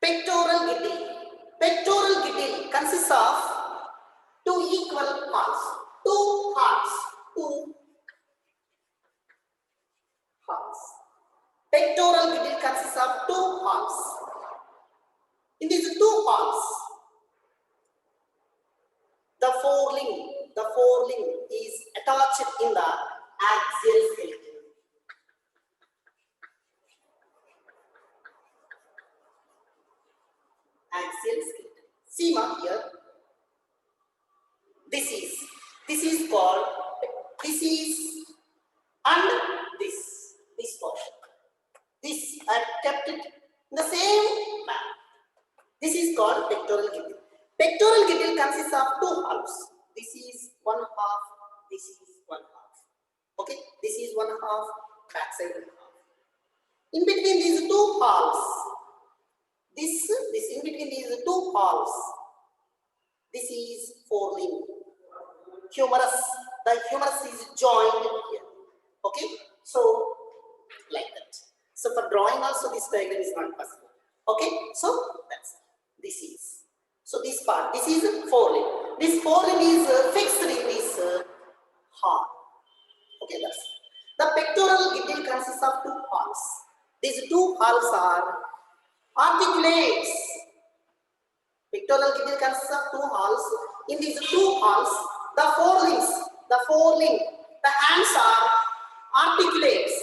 Pectoral girdle. Pectoral girdle consists of two equal halves. Two halves. Two halves. Pectoral girdle consists of two halves. In these two halves, the forelimb is attached in the axial skeleton. Axial skeleton. See ma here. This is called, this is, and this portion. This I kept it in the same manner. This is called pectoral girdle. Pectoral girdle consists of two halves. This is one half, this is one half. Okay, this is one half, back side one half. In between these two halves, this in between these two halves, this is forelimb. Humerus, the humerus is joined here. Okay, so like that. So for drawing also this diagram is not possible. Okay, so that's this is. So this part, this is forelimb. This forelimb is fixed in this heart. Okay, that's the pectoral girdle consists of two halves. These two halves are articulates. Pectoral girdle consists of two halves. In these two halves, the forelimb, the hands are articulates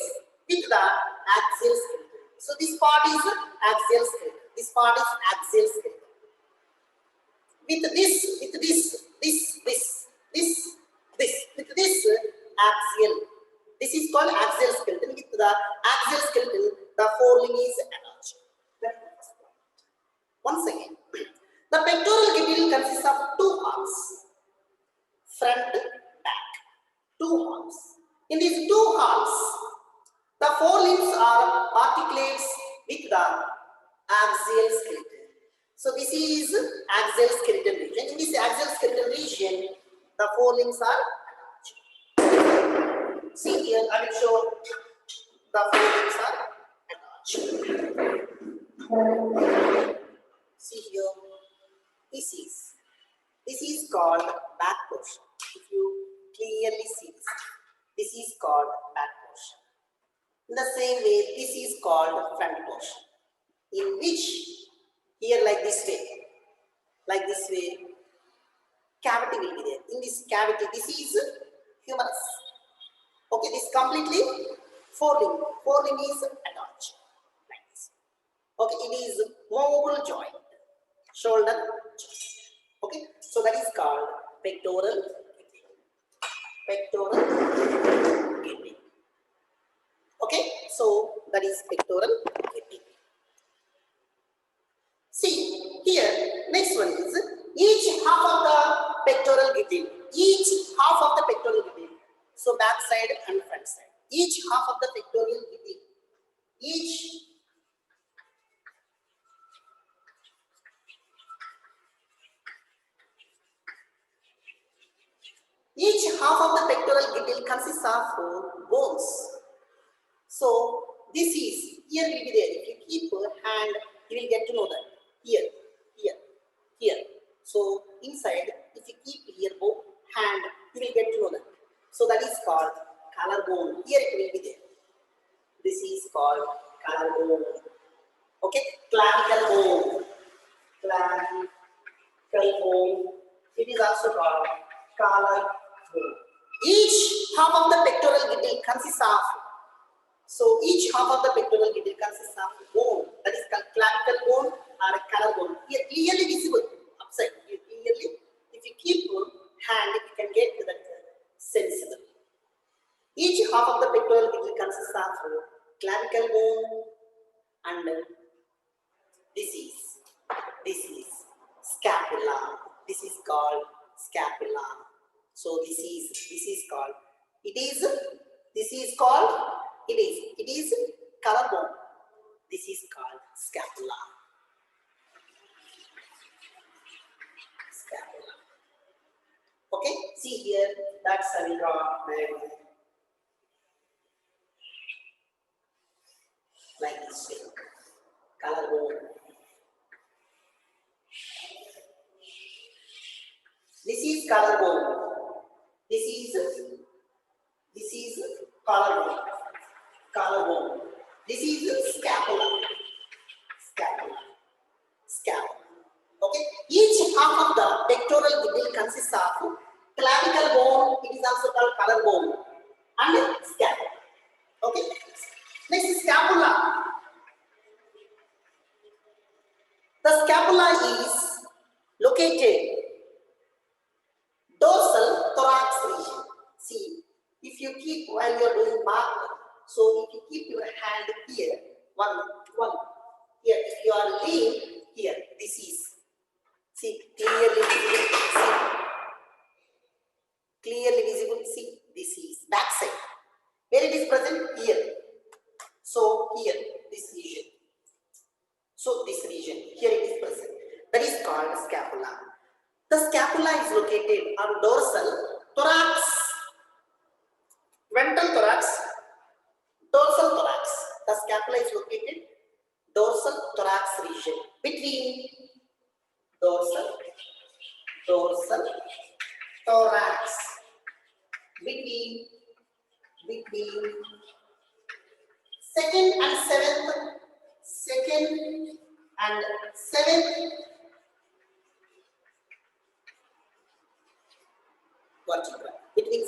with the axial skeleton. So this part is axial skeleton. This part is axial skeleton. With this axial. This is called axial skeleton. With the axial skeleton, the forelimb is attached. Once again, the pectoral girdle consists of two halves, front, back, two halves. In these two halves, the forelimbs are articulates with the axial skeleton. So this is axial skeleton region. In this axial skeleton region, the forelimbs are attached. See here, I will show the forelimbs are attached. See here, this is called back portion. If you clearly see this is called back portion. In the same way, this is called front portion. In which here like this way, cavity will be there. In this cavity, this is humerus. Okay, this completely forelimb is attached like this. Okay, it is movable joint, shoulder joint. Okay, so that is called pectoral girdle. Okay, so that is pectoral girdle. See here, next one is each half of the pectoral girdle. Each half of the pectoral girdle. So back side and front side. Each half of the pectoral girdle. Each half of the pectoral girdle consists of bones. So this is, here will be there. If you keep hand, you will get to know that. Here. So inside, if you keep here hand, you will get to know that. So that is called collarbone. Here it will be there. This is called collarbone. Okay, clavicle bone. It is also called collarbone. Each half of the pectoral girdle consists of. So each half of the pectoral girdle consists of bone. That is called clavicle bone or collarbone. Here clearly visible upside. Here clearly, if you keep hand, you can get to that sensible. Each half of the pectoral girdle consists of clavicle bone and this is scapula. This is called scapula. So this is called. It is collarbone. This is called scapula. Okay, see here, that's how we draw like this way. Collarbone. This is collarbone. This is collarbone. Collarbone. This is scapula. Scapula. Scapula. Okay. Each half of the pectoral girdle consists of clavicle bone. It is also called collarbone and scapula. Okay. Next, scapula. The scapula is located dorsal thorax region. See, if you keep while you are doing mark, so if you keep your hand here, one here, if you are laying here, this is, see, clearly visible, see, clearly visible, see, this is back side. Where it is present? Here. So here, this region. So this region, here it is present. That is called scapula. The scapula is located on dorsal thorax, ventral thorax, dorsal thorax. The scapula is located dorsal thorax region between dorsal thorax between second and seventh vertebra, between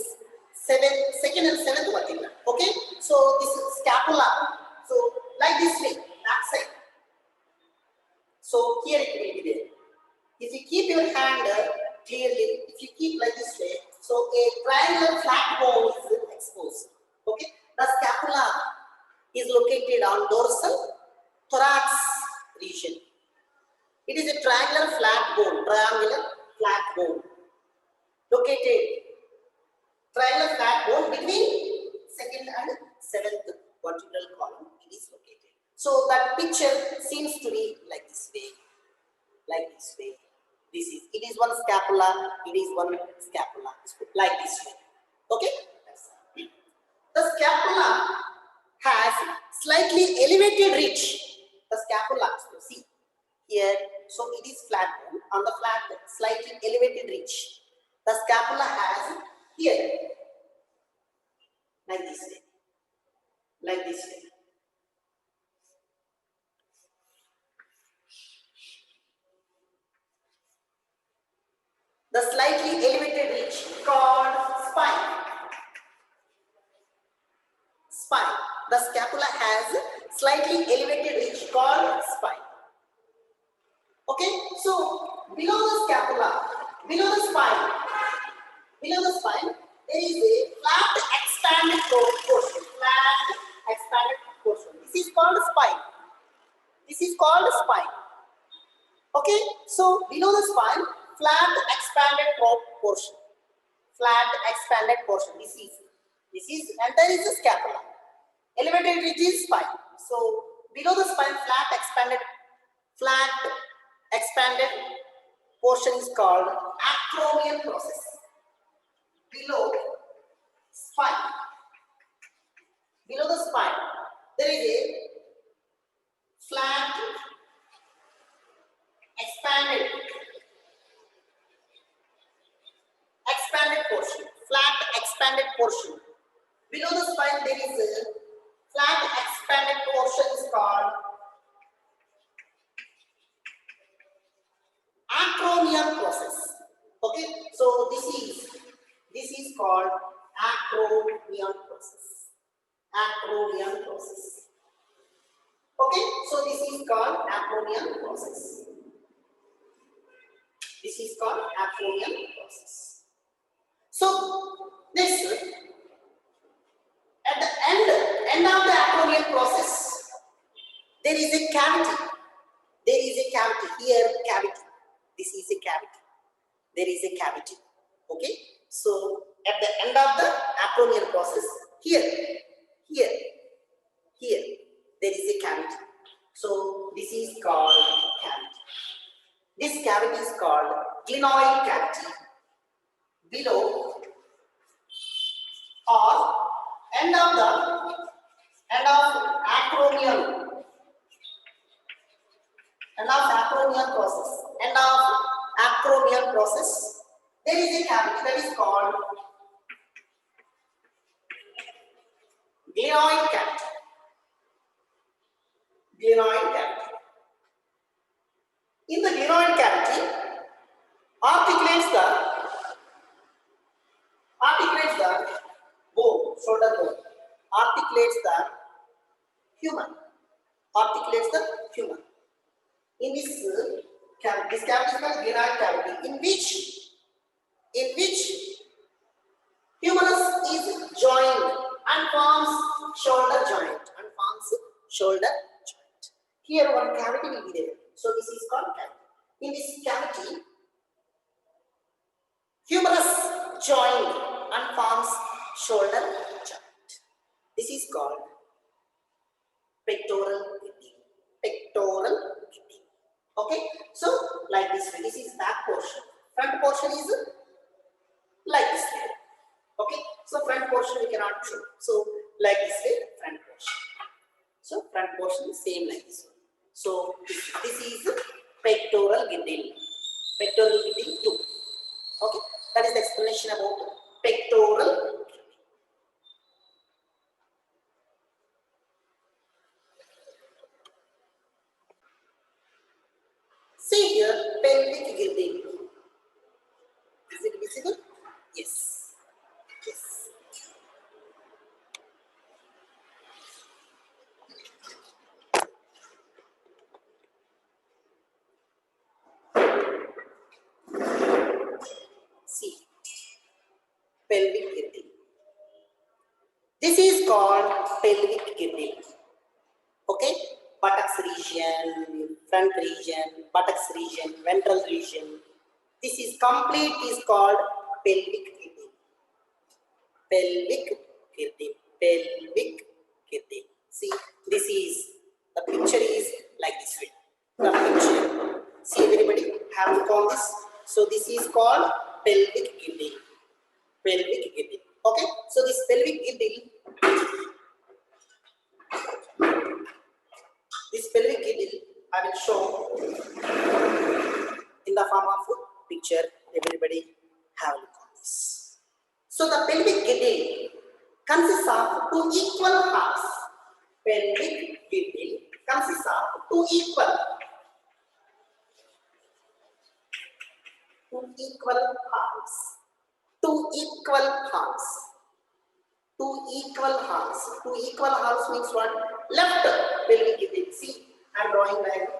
second and seventh vertebra. Okay, so this is scapula. So like this way, back side. So here it will be there. If you keep your hand clearly, if you keep like this way, so a triangular flat bone is exposed. Okay, the scapula is located on dorsal thorax region. It is a triangular flat bone, located triangular flat bone between second and seventh vertebral column. It is located. So that picture seems to be like this way, like this way. This is, it is one scapula, it is one scapula, like this way. Okay. The scapula has slightly elevated ridge. The scapula, so see here, so it is flat bone. On the flat, slightly elevated ridge. The scapula has here, like this way, like this way. The slightly elevated ridge called spine. Spine. The scapula has slightly elevated ridge called spine. Okay, so below the scapula, below the spine, there is a flat expanded portion. Flat expanded portion. This is called spine. This is called spine. Okay, so below the spine, flat expanded portion. Flat expanded portion. This is, and there is the scapula. Elevated ridge is spine. So below the spine, flat expanded portion is called acromion process. Below the spine, there is a flat expanded portion. Flat expanded portion. Below the spine, there is a flat expanded portion is called acromion process. Okay, so this is called acromion process. Acromion process. Okay, so this is called acromion process. This is called acromion process. So next, at the end of the acromion process, there is a cavity. There is a cavity here. Cavity. This is a cavity. There is a cavity. Okay. So at the end of the acromion process, here, there is a cavity. So this is called cavity. This cavity is called glenoid cavity. Below or end of acromion process. End of acromion process. there is a cavity that is called glenoid cavity. Glenoid cavity. In the glenoid cavity, articulates the bone, shoulder bone, articulates the human. Articulates the human. In this cavity is called glenoid cavity, in which humerus is joined and forms shoulder joint. Here one cavity will be there. So this is called cavity. In this cavity, humerus joined and forms shoulder joint. This is called pectoral girdle. Pectoral girdle. Okay. So like this way. This is back portion. Front portion is like this way. Okay. So front portion we cannot show. So like this way, front portion. So front portion is same like this one. So this is pectoral girdle. Pectoral girdle 2. Okay. That is the explanation about pectoral girdle. See here, pelvic girdle. Is it visible? Yes. Yes. See, pelvic girdle. This is called pelvic girdle. Okay, buttocks region, front region, buttocks region, ventral region. This is complete is called pelvic girdle. Pelvic girdle. Pelvic girdle. See, this is the picture is like this way. The picture. See, everybody have to call this. So this is called pelvic girdle. Pelvic girdle. Okay, so this pelvic girdle. This pelvic girdle I will show in the form of a picture. Everybody have a look on this. So the pelvic girdle consists of two equal halves. Pelvic girdle consists of two equal halves. Two equal halves. Two equal halves means what? Left pelvic girdle. See, I am drawing diagram.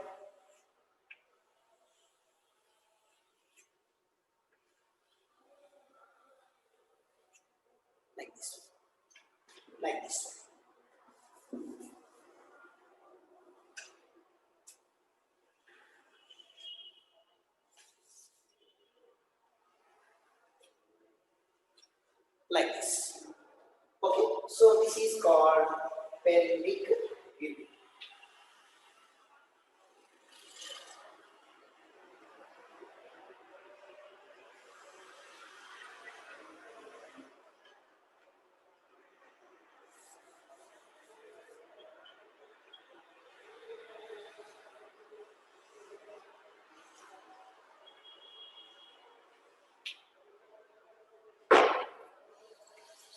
Like this. Like this. Like this. Okay, so this is called pelvic girdle.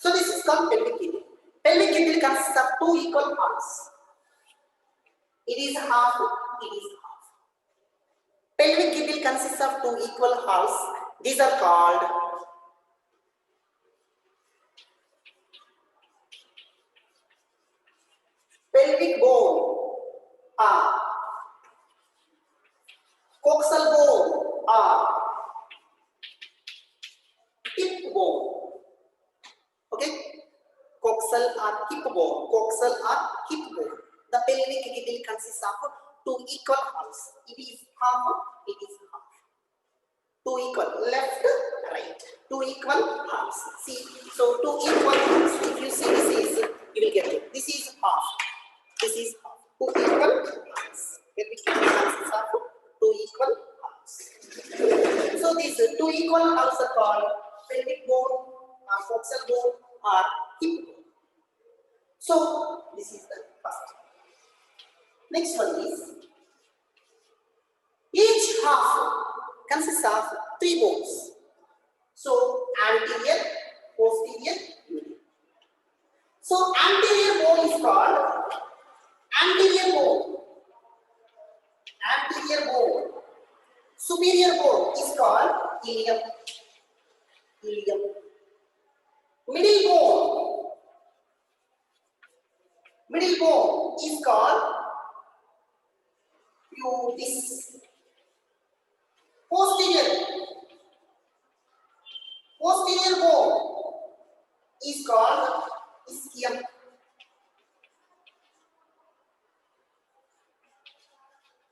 So this is called pelvic girdle. Pelvic girdle consists of two equal halves. It is half. Pelvic girdle consists of two equal halves. These are called pelvic bone or coxal bone or hip bone. Okay, coxal or hip bone. The pelvic girdle consists of two equal halves. It is half. Two equal, left, right. Two equal halves. See, so two equal halves. If you see this is, you will get it. This is half. Two equal halves. Pelvic girdle consists of two equal halves. So these two equal halves are called pelvic bone, or coxal bone, or hip bone. So this is the first. Next one is each half consists of three bones. So anterior, posterior, middle. So anterior bone is called anterior bone. Anterior bone. Superior bone is called ilium. Ilium. Middle bone. Middle bone is called pubis. Posterior. Posterior bone is called ischium.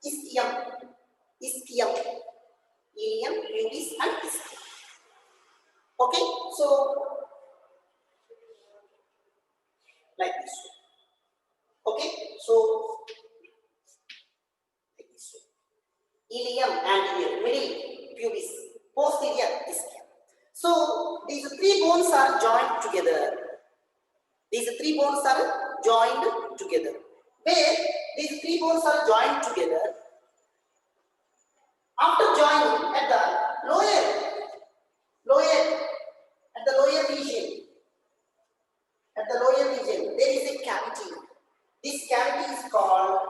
Ischium. Ischium. Ilium, pubis, and ischium. Okay, so like this. Okay, so like this. Ilium, anterior, middle, pubis, posterior, ischium. So these three bones are joined together. These three bones are joined together. Where these three bones are joined together, after joining at the lower region, there is a cavity. This cavity is called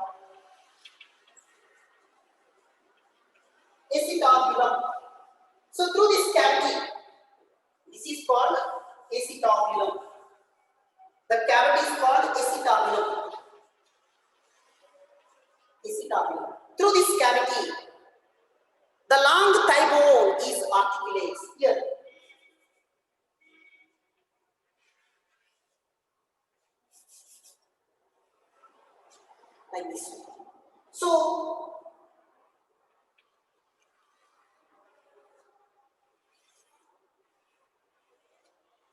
acetabulum. So through this cavity, this is called acetabulum. The cavity is called acetabulum. Acetabulum. Through this cavity, the long thigh bone is articulated here. Like this. So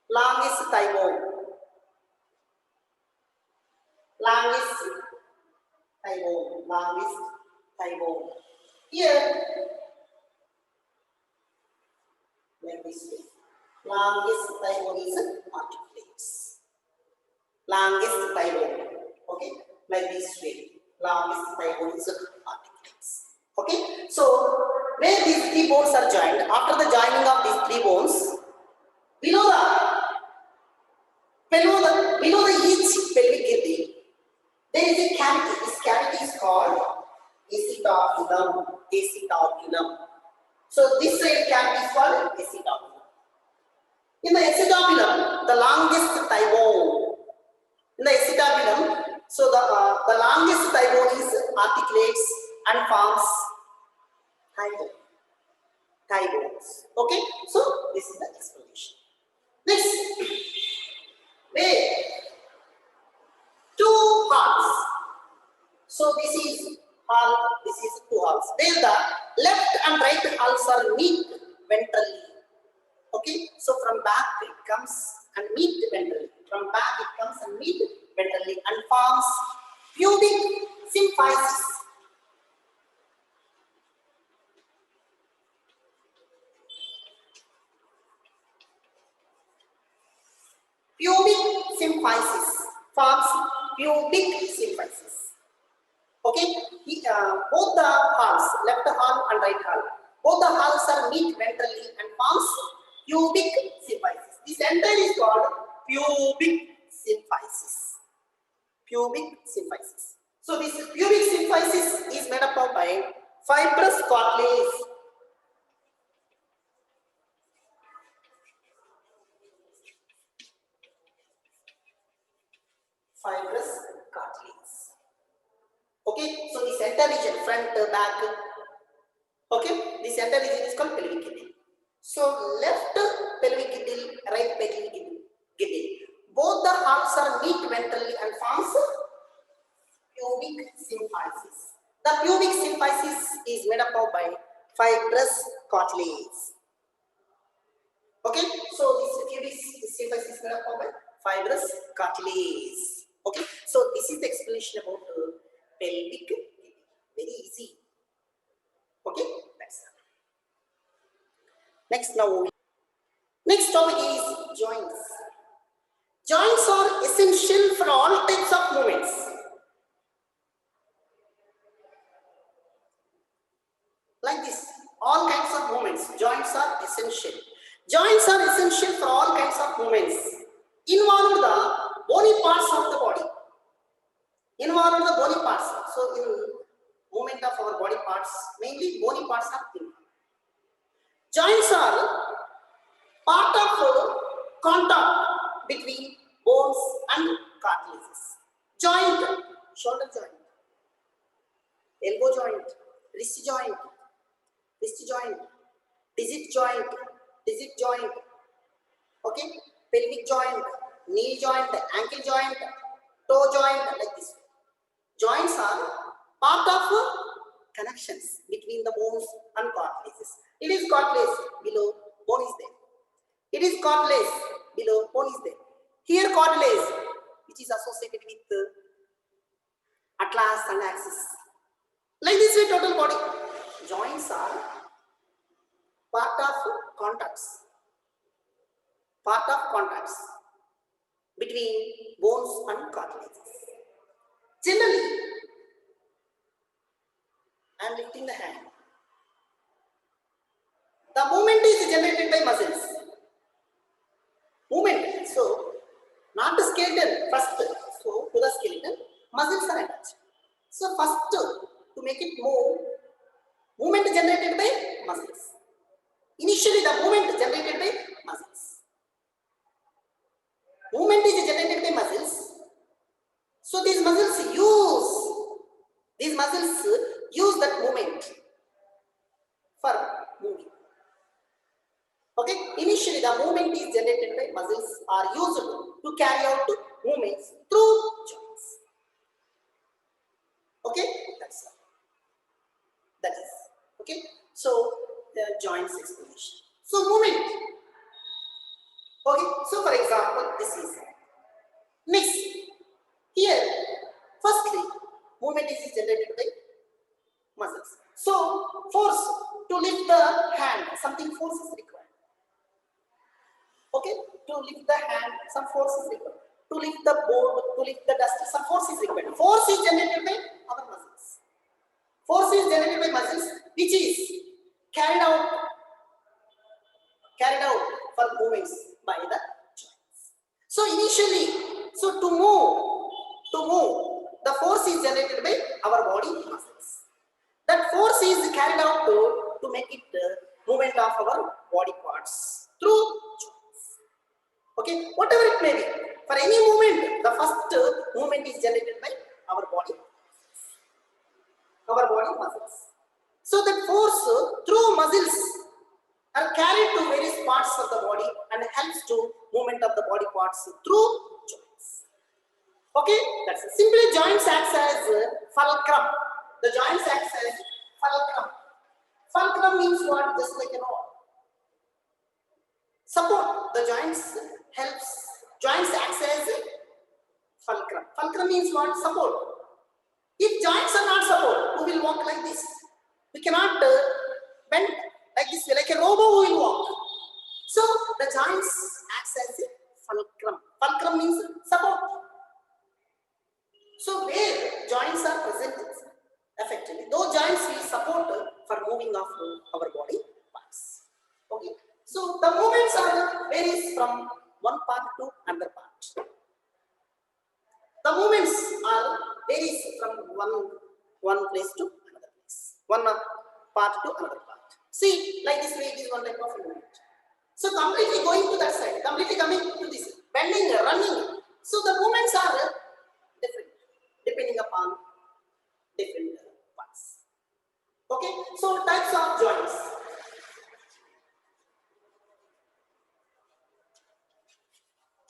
longest thigh bone. Longest thigh bone. Longest thigh bone. Here, like this way. Longest thigh bone is articulates. Longest thigh bone. Okay, like this way. Longest thigh bone is articulates. Okay, so where these three bones are joined, after the joining of these three bones, below each pelvic girdle, there is a cavity. This cavity is called acetabulum. Acetabulum. So this side cavity is called acetabulum. In the acetabulum, the longest thigh bone. In the acetabulum, so the longest thigh bone is articulates and forms thigh bone. Thigh bones. Okay, so this is the explanation. Next, where two halves. So this is hall, this is two halves. Where the left and right halves are meet ventrally. Okay, so from back it comes and meet ventrally. From back it comes and meet ventrally and forms pubic symphysis. Pubic symphysis forms pubic symphysis. Okay, both the halves, left half and right half, both the halves are meet ventrally and forms pubic symphysis. This entire is called pubic symphysis. Pubic symphysis. So this pubic symphysis is made up of by fibrous cartilage. Fibrous cartilage. Okay, so this entire region, front, back. Okay, this entire region is called pelvic girdle. So left pelvic girdle, right pelvic girdle. Both the halves are meet ventrally and forms pubic symphysis. The pubic symphysis is made up of by fibrous cartilage. Okay, so this pubic symphysis is made up of by fibrous cartilage. Okay, so this is the explanation about pelvic girdle. Very easy. Okay, that's it. Next topic is joints. Joints are essential for all types of movements. Like this, all kinds of movements, joints are essential. Joints are essential for all kinds of movements. Involve the bony parts of the body. Involve the bony parts. So in movement of our body parts, mainly bony parts are involved. Joints are part of contact between bones and cartilages. Joint, shoulder joint, elbow joint, wrist joint, digit joint, okay, pelvic joint, knee joint, ankle joint, toe joint, like this. Joints are part of connections between the bones and cartilages. It is cartilage below, bone is there. It is cartilage below, bone is there. Here cartilage, which is associated with atlas and axis. Like this way, total body. Joints are part of contacts between bones and cartilages. Generally, I am lifting the hand. The movement is generated by muscles. Movement, so not the skeleton first. So to the skeleton, muscles are attached. So first, to make it move, movement generated by muscles. Initially, the movement generated by muscles. Movement is generated by muscles. So these muscles use that movement for moving. Okay, initially the movement is generated by muscles are used to carry out movements through joints. Okay, that is okay. So the joints explanation. So movement. Okay, so for example, this is next. Here, firstly, movement is generated by muscles. So force to lift the hand, something force is required. Okay, to lift the hand, some force is required. To lift the board, to lift the dust, some force is required. Force is generated by our muscles. Force is generated by muscles, which is carried out for movements by the joints. So initially, so to move, the force is generated by our body muscles. That force is carried out to make it movement of our body parts through joints. Okay, whatever it may be. For any movement, the first movement is generated by our body muscles. So that force through muscles are carried to various parts of the body and helps to movement of the body parts through joints. Okay, that's it. Simply joints acts as fulcrum. The joints acts as fulcrum. Fulcrum means what? Just like support. The joints acts as fulcrum. Fulcrum means what? Support. If joints are not support, we will walk like this. We cannot bend like this way, like a robot who will walk. So the joints acts as a fulcrum. Fulcrum means support. So where joints are present effectively, those joints will support for moving of our body parts. Okay. So the movements are varies from one part to another part. The movements are varies from one place to another place. One part to another part. See, like this way, it is one type of movement. So completely going to that side, completely coming to this, bending, running. So the movements are different, depending upon different parts. Okay, so types of joints.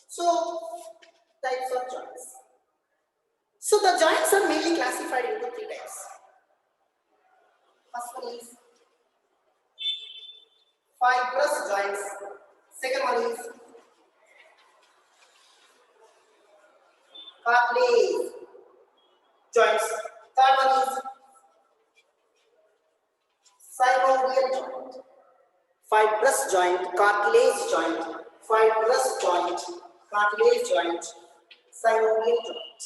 So types of joints. So the joints are mainly classified into three types. First one is fibrous joints. Second one is cartilage joints. Third one is synovial joint. Fibrous joint, cartilage joint, fibrous joint, cartilage joint, synovial joint.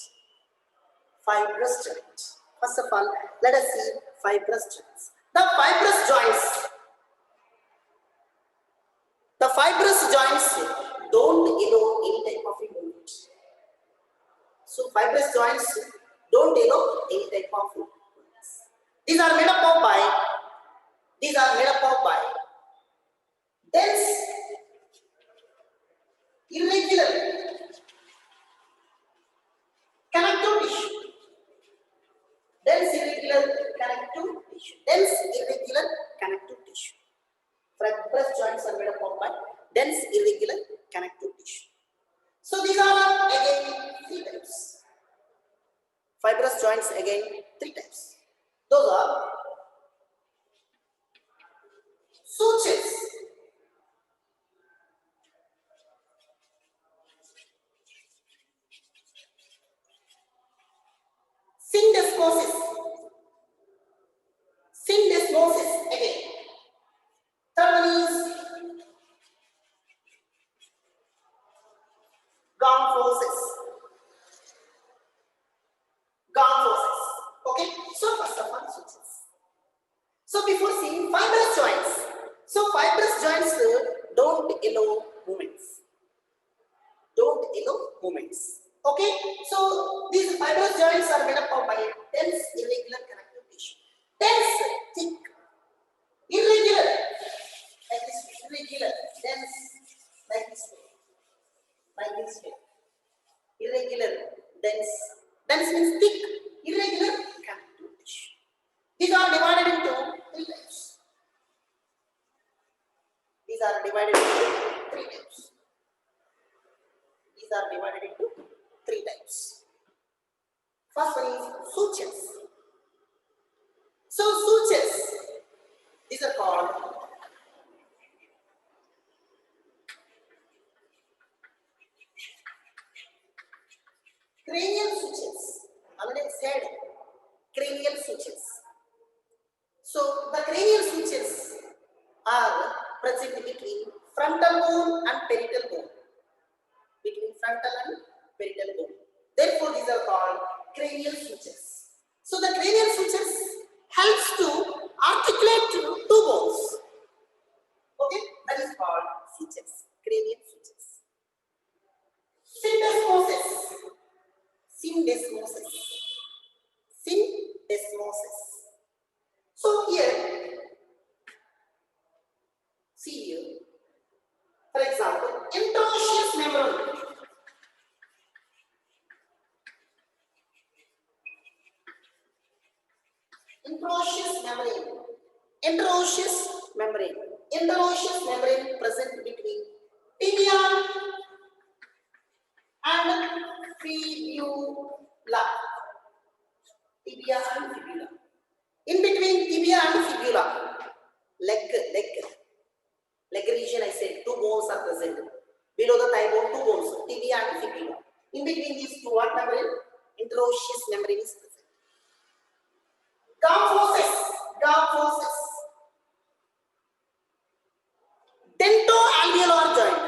Fibrous joint. First of all, let us see fibrous joints. The fibrous joints. The fibrous joints don't allow any type of movement. So fibrous joints don't allow any type of movement. These are made up of dense, irregular connective tissue. Dense irregular connective tissue. Dense irregular connective tissue. Fibrous joints are made up of dense irregular connective tissue. So these are again three types. Fibrous joints again three types. Those are sutures, syndesmosis, again. Third one is gonphoses. Okay, so first of all, sutures. So before seeing fibrous joints, don't allow movements. Okay, so these fibrous joints are made up of dense irregular connective tissue. Dense, thick, irregular, like this, irregular, dense, like this way, irregular, dense. Dense means thick, irregular connective tissue. These are divided into three types. First one is sutures. So sutures, these are called cranial sutures. Already said cranial sutures. So the cranial sutures are present between frontal bone and parietal bone. Therefore, these are called cranial sutures. So the cranial sutures helps to articulate two bones. Okay, that is called sutures, cranial sutures. Syndesmosis. So here, see here, for example, interosseous membrane. Interosseous membrane present between tibia and fibula. In between tibia and fibula, leg region, I said two bones are present. Below the thigh bone, two bones, tibia and fibula. In between these two, what membrane? Interosseous membrane is present. Gonphoses. Dentoalveolar joint.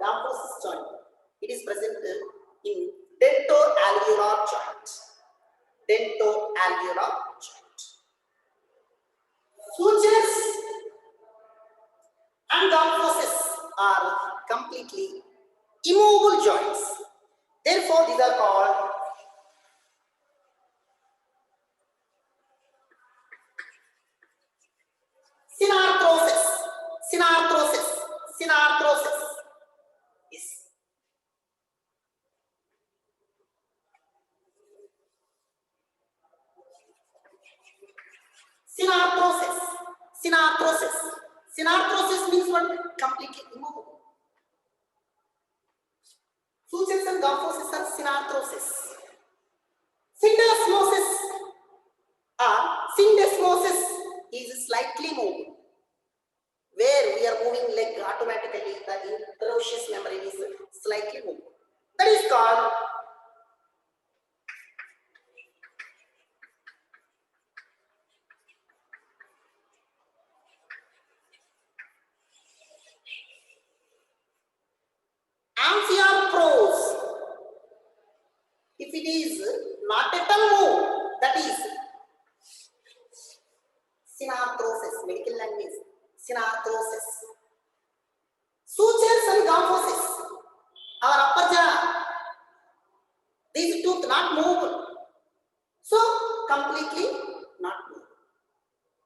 Gonphoses joint. It is present in dentoalveolar joint. Sutures and gonphoses are completely immovable joints. Therefore, these are called synarthrosis. Yes. Synarthrosis means what? Completely immovable. Sutures and gonphoses are synarthrosis. Syndesmosis is slightly moved. Where we are moving leg automatically, the interosseous membrane is slightly moved. That is called synarthrosis. Sutures and kyphosis. Our upper jaw, these tooth not movable. So completely not movable.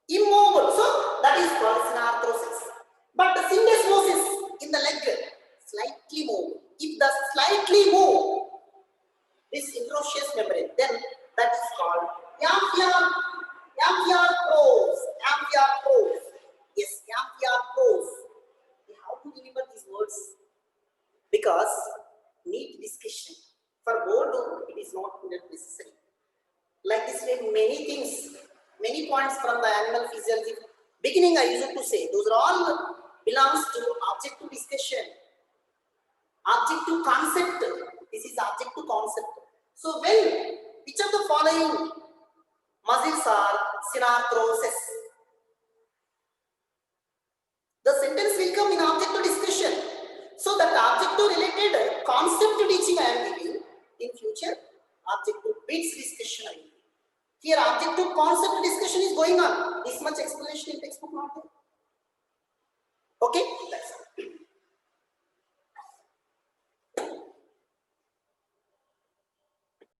Immobile. So that is called synarthrosis. But the syndesmosis in the leg, slightly move. If the slightly move this interosseous membrane, then that is called amphiarthros. Amphiarthros. Yes, amphiarthros. How to remember these words? Because need discussion. For board, it is not necessary. Like this way, many things, many points from the animal physiology. Beginning, I used to say, those are all belongs to objective discussion, objective concept. This is objective concept. So, when which of the following muscles are synarthrosis? The sentence will come in objective discussion. So, that objective related concept teaching I am giving. In future, objective bits discussion I am giving. Here, objective concept discussion is going on. This much explanation in textbook not there. Okay.